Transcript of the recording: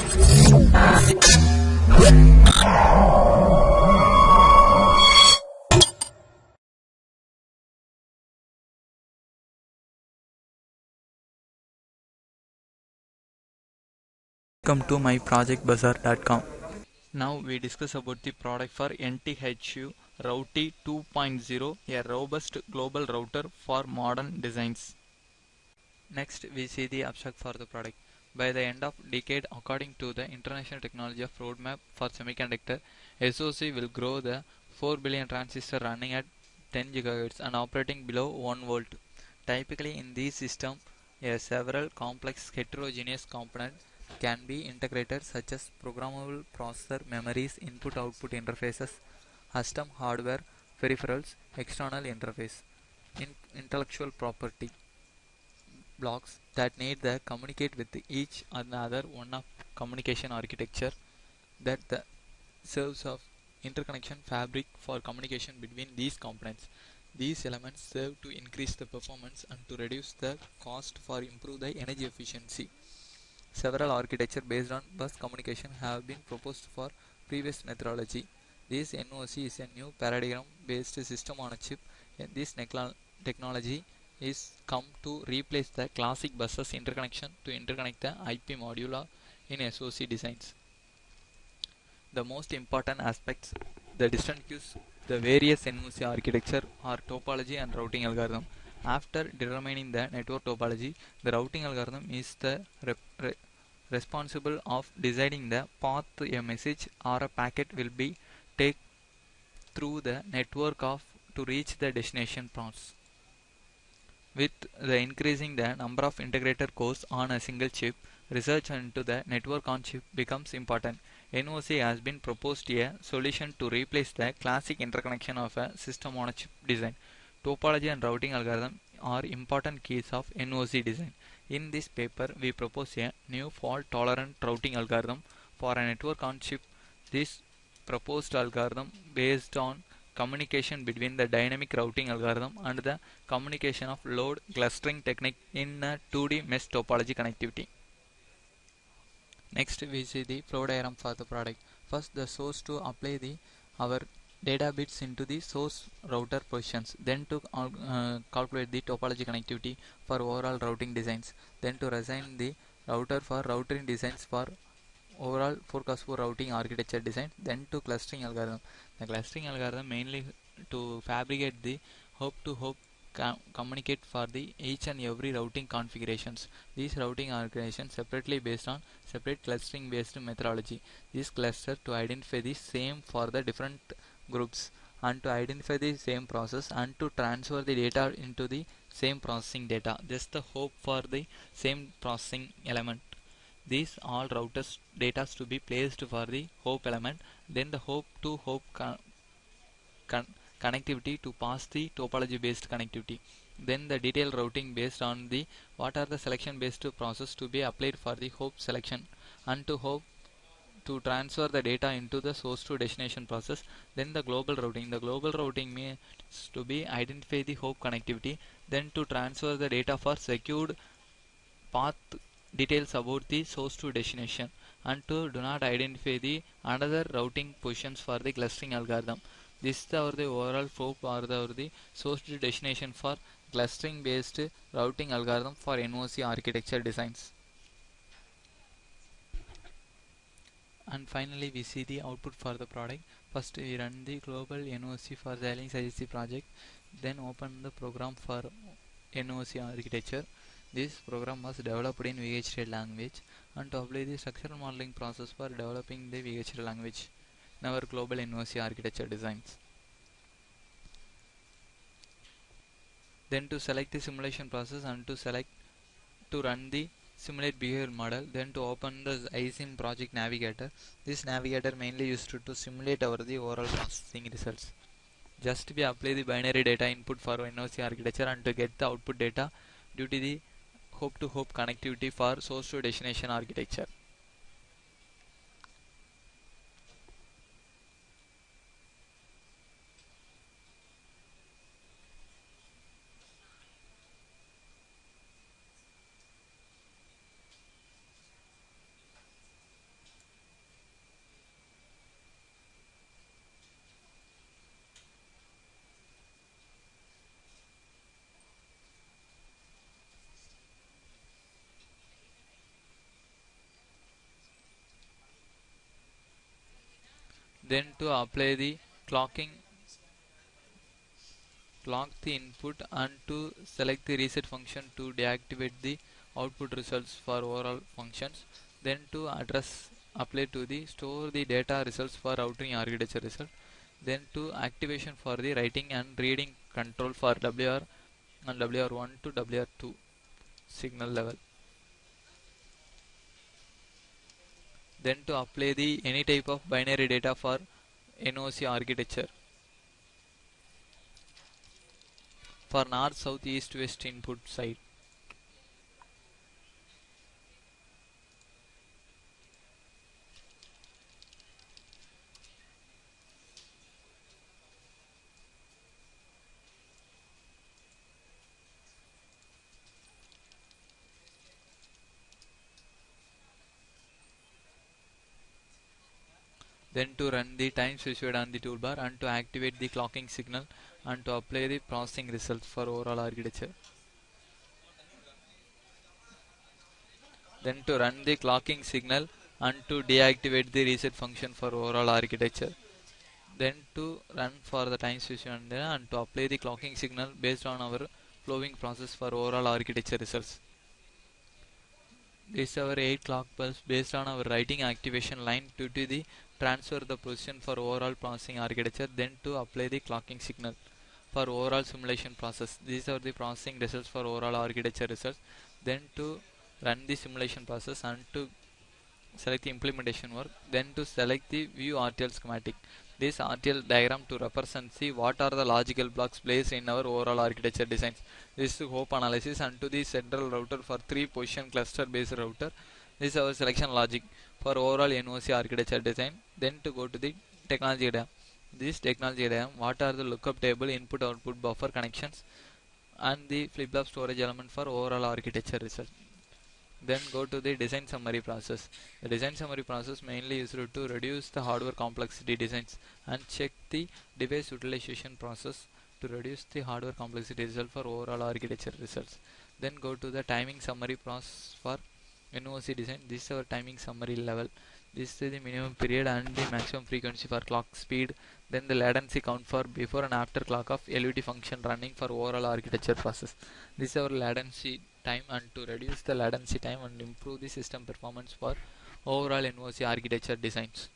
Welcome to my projectbazaar.com. Now we discuss about the product for NTHU-Route 2.0, a robust global router for modern designs. Next we see the abstract for the product. By the end of decade, according to the International Technology of Roadmap for Semiconductor, SoC will grow the 4 billion transistor running at 10 GHz and operating below 1 volt. Typically in these systems, several complex heterogeneous components can be integrated such as programmable processor, memories, input-output interfaces, custom hardware, peripherals, external interface, intellectual property blocks that need to communicate with each another. One of communication architecture that serves of interconnection fabric for communication between these components. These elements serve to increase the performance and to reduce the cost for improve the energy efficiency. Several architectures based on bus communication have been proposed for previous methodology. This NOC is a new paradigm based system on a chip. This technology is come to replace the classic buses interconnection to interconnect the IP module in SoC designs. The most important aspects that distinguish the various NOC architecture are topology and routing algorithm. After determining the network topology, the routing algorithm is the responsible of deciding the path a message or a packet will be take through the network of to reach the destination paths. With the increasing the number of integrated cores on a single chip, research into the network on chip becomes important. NOC has been proposed a solution to replace the classic interconnection of a system on a chip design. Topology and routing algorithm are important keys of NOC design. In this paper, we propose a new fault-tolerant routing algorithm for a network on chip. This proposed algorithm based on communication between the dynamic routing algorithm and the communication of load clustering technique in a 2D mesh topology connectivity. Next we see the flow diagram for the product. First the source to apply our data bits into the source router positions, then to calculate the topology connectivity for overall routing designs, then to assign the router for routing designs for overall forecast for routing architecture design, then to clustering algorithm. The clustering algorithm mainly to fabricate the hop to hop communicate for the each and every routing configurations. These routing organizations separately based on separate clustering based methodology. This cluster to identify the same for the different groups and to identify the same process and to transfer the data into the same processing data. Just the hope for the same processing element. These all routers data to be placed for the hope element, then the hope to hope connectivity to pass the topology based connectivity, then the detailed routing based on the what are the selection based process to be applied for the hope selection, and to hope to transfer the data into the source to destination process. Then the global routing means to be identify the hope connectivity, then to transfer the data for secured path details about the source to destination, and to do not identify the another routing positions for the clustering algorithm. This is the overall flow or the source to destination for clustering based routing algorithm for NOC architecture designs. And finally we see the output for the product. First we run the global NOC for the Xilinx project, then open the program for NOC architecture. This program was developed in VHDL language, and to apply the structural modeling process for developing the VHDL language in our global NOC architecture designs. Then to select the simulation process and to select to run the simulate behavior model, then to open the iSIM project navigator. This navigator mainly used to simulate our the overall processing results. Just we apply the binary data input for NOC architecture and to get the output data due to the hope to hope connectivity for source to destination architecture. Then to apply the clocking, clock the input and to select the reset function to deactivate the output results for overall functions. Then to address apply to the store the data results for routing architecture result. Then to activation for the writing and reading control for WR and WR1 to WR2 signal level. Then to apply the any type of binary data for NOC architecture for north, south, east, west input side. Then to run the time specified on the toolbar and to activate the clocking signal and to apply the processing results for overall architecture. Then to run the clocking signal and to deactivate the reset function for overall architecture. Then to run for the time specified and to apply the clocking signal based on our flowing process for overall architecture results. This is our 8 clock pulse based on our writing activation line to the transfer the position for overall processing architecture, then to apply the clocking signal for overall simulation process. These are the processing results for overall architecture results. Then to run the simulation process and to select the implementation work, then to select the view RTL schematic. This RTL diagram to represent see what are the logical blocks placed in our overall architecture designs. This is hope analysis and to the central router for 3 position cluster based router. This is our selection logic for overall NOC architecture design. Then to go to the technology diagram. This technology diagram, what are the lookup table, input output buffer connections and the flip-flop storage element for overall architecture result. Then go to the design summary process. The design summary process mainly used to reduce the hardware complexity designs and check the device utilization process to reduce the hardware complexity result for overall architecture results. Then go to the timing summary process for NOC design. This is our timing summary level. This is the minimum period and the maximum frequency for clock speed. Then the latency count for before and after clock of LUT function running for overall architecture process. This is our latency time and to reduce the latency time and improve the system performance for overall NOC architecture designs.